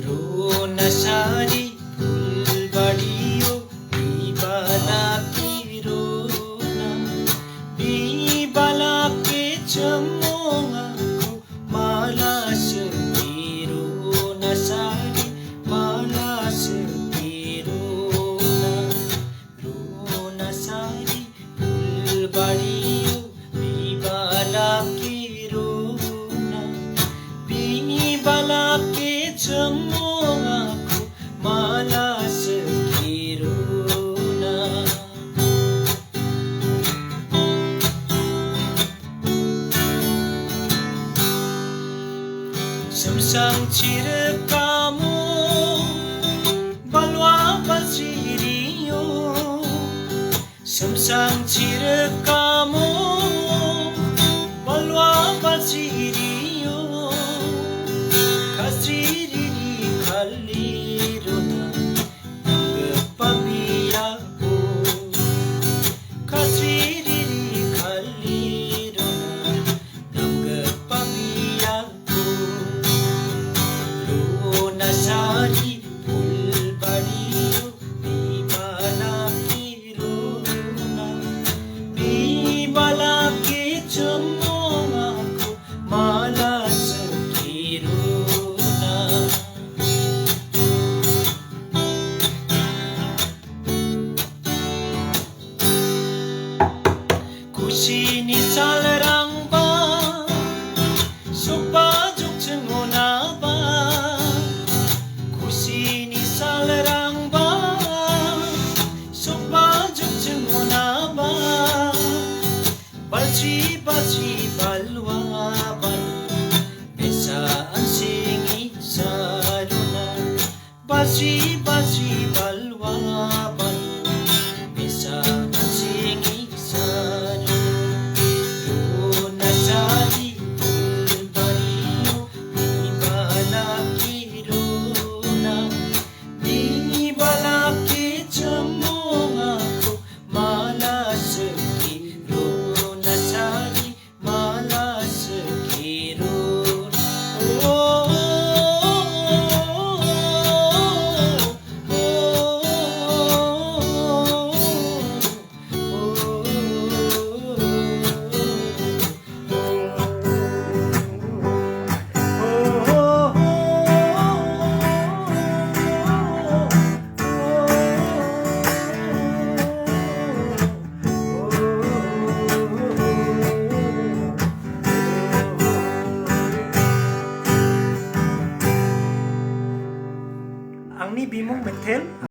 रोन सारी फुलबाडियो बिबाला की रोना बिबाला के चम्मोङाको माला सके रोन सारी माला सके रोन सारी फुलबाडियो बिबाला की रोना बिबाला के चम्मोङाको माला सके रोना Samsang cire kamu balwa balsiriyo Samsang cire kamu balwa balsiriyo Kasiri khaliruna nangpabiyaku Kasiri khaliruna nangpabiyaku रोना सारी फुलबाडियो बिबाला की रोना बिबाला के चम्मोङाको माला सके रोना खुसी नि salrangba sopa jukchengona Kusini salrangba sopa jukchengona balchi balchi balwa bal besa ansingi saruna balchi balchi balwa bal besa ansingi saruna Rona sari fulbariyo bibala ki rona बिबाला के चम्मोङाको माला सके रोन सारी माला सके रोना Angni bimong betel